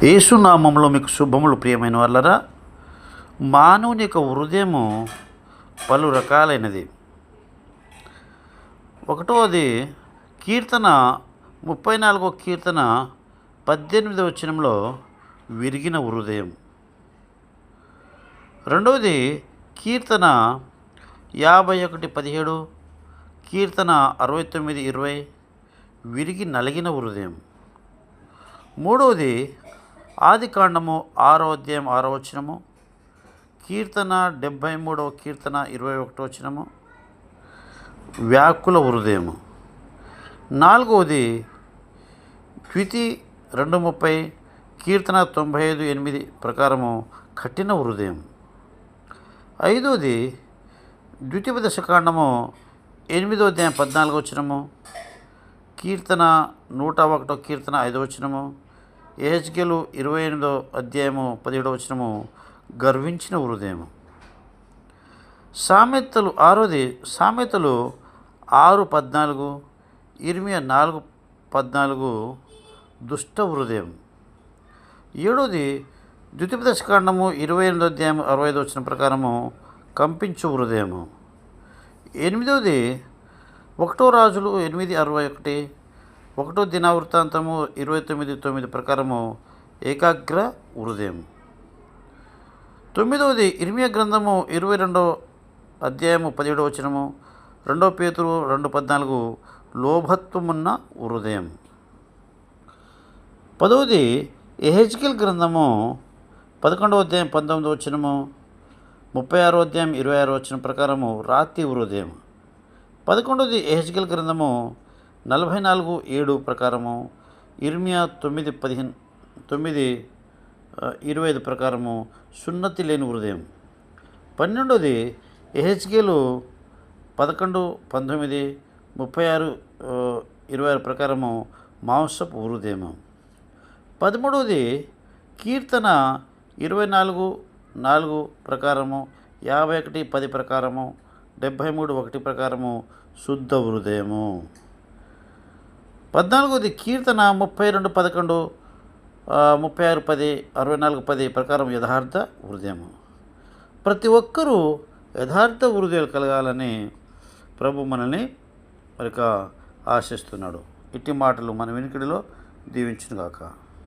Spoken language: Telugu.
యేసునామంలో మీకు శుభములు ప్రియమైన వాళ్ళరా. మానవుని యొక్క హృదయము పలు రకాలైనది. ఒకటోది కీర్తన 34వ కీర్తన 18వ వచనంలో విరిగిన హృదయం. రెండవది కీర్తన 51:17, కీర్తన 69:20 విరిగి నలిగిన హృదయం. మూడవది ఆదికాండము 6వ అధ్యాయం 6వ వచనము, కీర్తన 73వ కీర్తన 21వ వచనము వ్యాకుల హృదయము. నాలుగవది ద్వితి 2:30, కీర్తన 95:8 ప్రకారము కఠిన హృదయం. ఐదవది ద్వితీయోపదేశకాండము 8వ అధ్యాయం 14వ వచనము, కీర్తన 101వ కీర్తన 5వ వచనము, యెహెజ్కేలు 28వ అధ్యాయము 17వ వచనము గర్వించిన హృదయము. సామెతలు 6:14, ఇర్మియా 4:14 దుష్ట హృదయం. ఏడవది ద్వితీయోపదేశకాండము 28వ అధ్యాయం 65వ వచనం ప్రకారము కంపించు హృదయము. ఎనిమిదవది 1 రాజులు 8:61, 1 దినవృత్తాంతము 29:9 ప్రకారము ఏకాగ్ర హృదయం. తొమ్మిదవది ఇర్మియా గ్రంథము 22వ అధ్యాయము 17వ వచనము, 2 పేతురు 2:14 లోభత్వమున్న హృదయం. 10వది యెహెజ్కేలు గ్రంథము 11వ అధ్యాయం 19వ వచనము, 36వ అధ్యాయం 26వ వచనం ప్రకారము రాతి హృదయం. 11వది యెహెజ్కేలు గ్రంథము 44:7 ప్రకారము, ఇర్మియా 9:25 ప్రకారము సున్నతి లేని హృదయం. 12వది యెహెజ్కేలు 11:19, 36:26 ప్రకారము మాంసపు హృదయము. 13వది కీర్తన 24:4 ప్రకారము, 51:10 ప్రకారము, 73:1 ప్రకారము శుద్ధ హృదయము. 14వది కీర్తన 32:11, 36:10, 64:10 ప్రకారం యథార్థ హృదయము. ప్రతి ఒక్కరూ యథార్థ హృదయాలు కలగాలని ప్రభు మనల్ని ఆశిస్తున్నాడు. ఇట్టి మాటలు మన వినికిడిలో దీవించునుగాక.